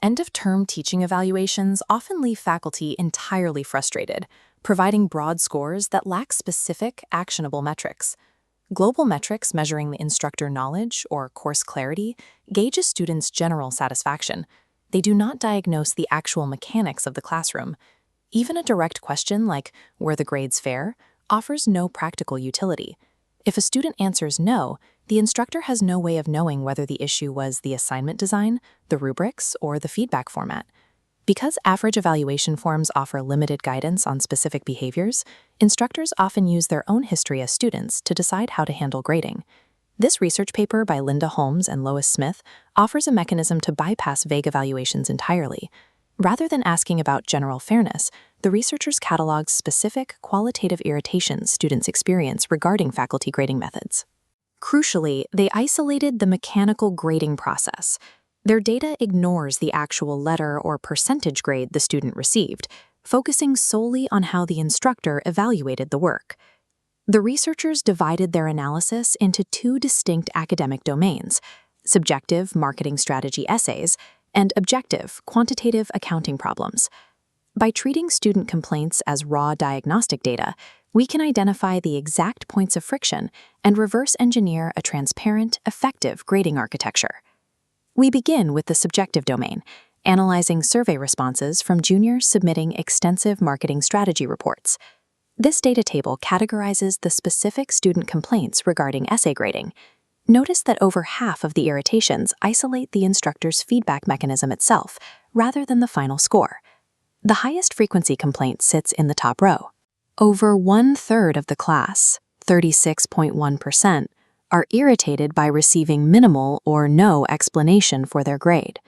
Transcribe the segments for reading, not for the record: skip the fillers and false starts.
End-of-term teaching evaluations often leave faculty entirely frustrated, providing broad scores that lack specific, actionable metrics. Global metrics measuring the instructor knowledge or course clarity gauge a student's general satisfaction. They do not diagnose the actual mechanics of the classroom. Even a direct question like, "Were the grades fair?" offers no practical utility. If a student answers no, the instructor has no way of knowing whether the issue was the assignment design, the rubrics, or the feedback format. Because average evaluation forms offer limited guidance on specific behaviors, instructors often use their own history as students to decide how to handle grading. This research paper by Linda Holmes and Lois Smith offers a mechanism to bypass vague evaluations entirely. Rather than asking about general fairness, the researchers cataloged specific qualitative irritations students experience regarding faculty grading methods. Crucially, they isolated the mechanical grading process. Their data ignores the actual letter or percentage grade the student received, focusing solely on how the instructor evaluated the work. The researchers divided their analysis into two distinct academic domains: subjective marketing strategy essays and objective quantitative accounting problems. By treating student complaints as raw diagnostic data, we can identify the exact points of friction and reverse engineer a transparent, effective grading architecture. We begin with the subjective domain, analyzing survey responses from juniors submitting extensive marketing strategy reports. This data table categorizes the specific student complaints regarding essay grading. Notice that over half of the irritations isolate the instructor's feedback mechanism itself, rather than the final score. The highest frequency complaint sits in the top row. Over 1/3 of the class, 36.1%, are irritated by receiving minimal or no explanation for their grade.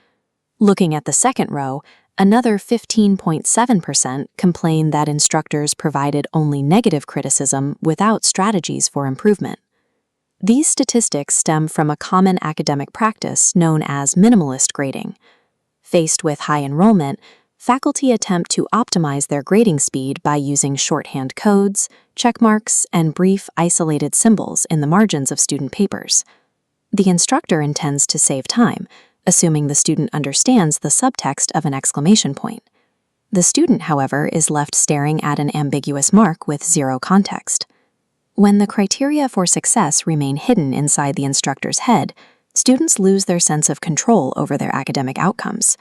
Looking at the second row, another 15.7% complain that instructors provided only negative criticism without strategies for improvement. These statistics stem from a common academic practice known as minimalist grading. Faced with high enrollment, faculty attempt to optimize their grading speed by using shorthand codes, checkmarks, and brief, isolated symbols in the margins of student papers. The instructor intends to save time, assuming the student understands the subtext of an exclamation point. The student, however, is left staring at an ambiguous mark with zero context. When the criteria for success remain hidden inside the instructor's head, students lose their sense of control over their academic outcomes.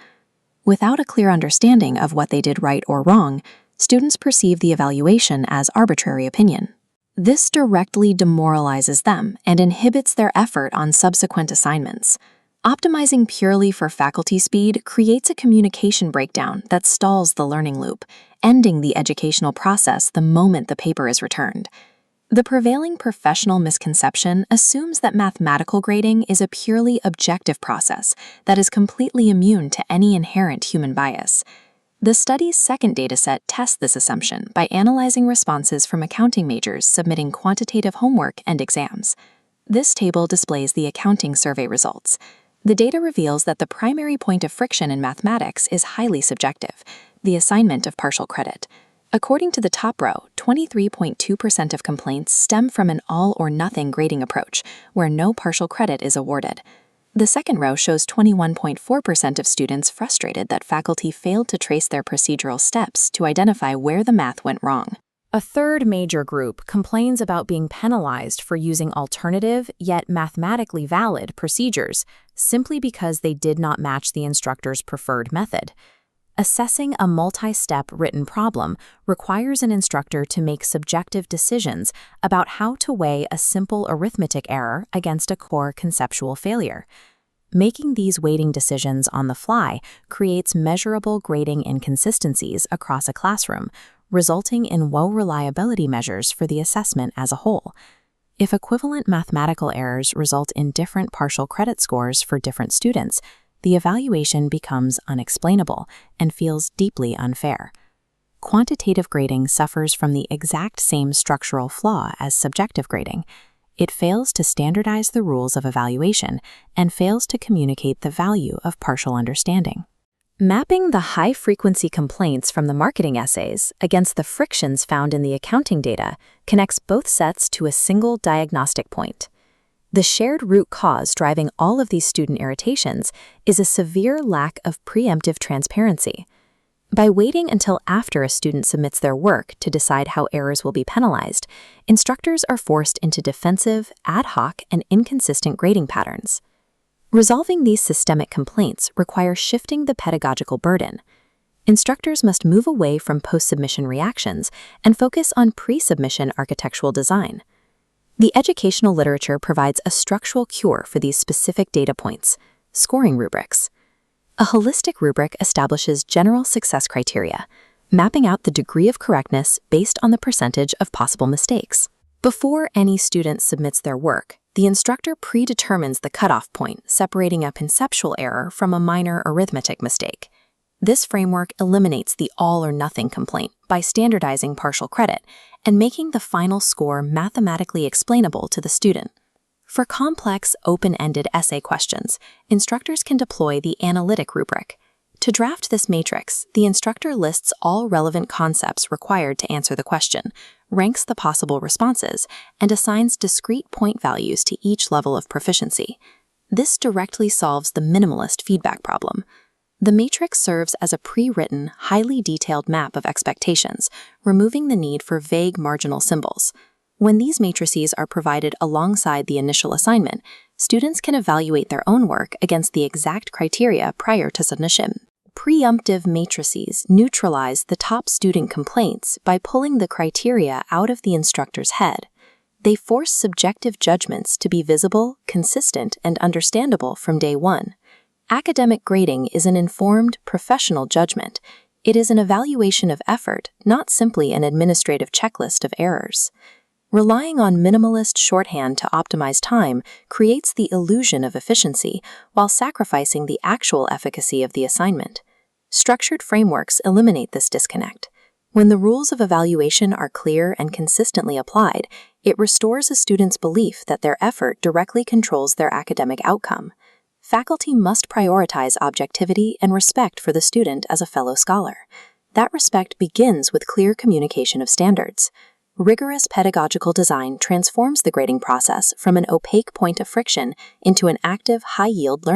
Without a clear understanding of what they did right or wrong, students perceive the evaluation as arbitrary opinion. This directly demoralizes them and inhibits their effort on subsequent assignments. Optimizing purely for faculty speed creates a communication breakdown that stalls the learning loop, ending the educational process the moment the paper is returned. The prevailing professional misconception assumes that mathematical grading is a purely objective process that is completely immune to any inherent human bias. The study's second dataset tests this assumption by analyzing responses from accounting majors submitting quantitative homework and exams. This table displays the accounting survey results. The data reveals that the primary point of friction in mathematics is highly subjective, the assignment of partial credit. According to the top row, 23.2% of complaints stem from an all-or-nothing grading approach, where no partial credit is awarded. The second row shows 21.4% of students frustrated that faculty failed to trace their procedural steps to identify where the math went wrong. A third major group complains about being penalized for using alternative, yet mathematically valid, procedures, simply because they did not match the instructor's preferred method. Assessing a multi-step written problem requires an instructor to make subjective decisions about how to weigh a simple arithmetic error against a core conceptual failure. Making these weighting decisions on the fly creates measurable grading inconsistencies across a classroom, resulting in low reliability measures for the assessment as a whole. If equivalent mathematical errors result in different partial credit scores for different students, the evaluation becomes unexplainable and feels deeply unfair. Quantitative grading suffers from the exact same structural flaw as subjective grading. It fails to standardize the rules of evaluation and fails to communicate the value of partial understanding. Mapping the high-frequency complaints from the marketing essays against the frictions found in the accounting data connects both sets to a single diagnostic point. The shared root cause driving all of these student irritations is a severe lack of preemptive transparency. By waiting until after a student submits their work to decide how errors will be penalized, instructors are forced into defensive, ad hoc, and inconsistent grading patterns. Resolving these systemic complaints requires shifting the pedagogical burden. Instructors must move away from post-submission reactions and focus on pre-submission architectural design. The educational literature provides a structural cure for these specific data points: scoring rubrics. A holistic rubric establishes general success criteria, mapping out the degree of correctness based on the percentage of possible mistakes. Before any student submits their work, the instructor predetermines the cutoff point, separating a conceptual error from a minor arithmetic mistake. This framework eliminates the all-or-nothing complaint by standardizing partial credit and making the final score mathematically explainable to the student. For complex, open-ended essay questions, instructors can deploy the analytic rubric. To draft this matrix, the instructor lists all relevant concepts required to answer the question, ranks the possible responses, and assigns discrete point values to each level of proficiency. This directly solves the minimalist feedback problem. The matrix serves as a pre-written, highly detailed map of expectations, removing the need for vague marginal symbols. When these matrices are provided alongside the initial assignment, students can evaluate their own work against the exact criteria prior to submission. Preemptive matrices neutralize the top student complaints by pulling the criteria out of the instructor's head. They force subjective judgments to be visible, consistent, and understandable from day one. Academic grading is an informed, professional judgment. It is an evaluation of effort, not simply an administrative checklist of errors. Relying on minimalist shorthand to optimize time creates the illusion of efficiency while sacrificing the actual efficacy of the assignment. Structured frameworks eliminate this disconnect. When the rules of evaluation are clear and consistently applied, it restores a student's belief that their effort directly controls their academic outcome. Faculty must prioritize objectivity and respect for the student as a fellow scholar. That respect begins with clear communication of standards. Rigorous pedagogical design transforms the grading process from an opaque point of friction into an active, high-yield learning.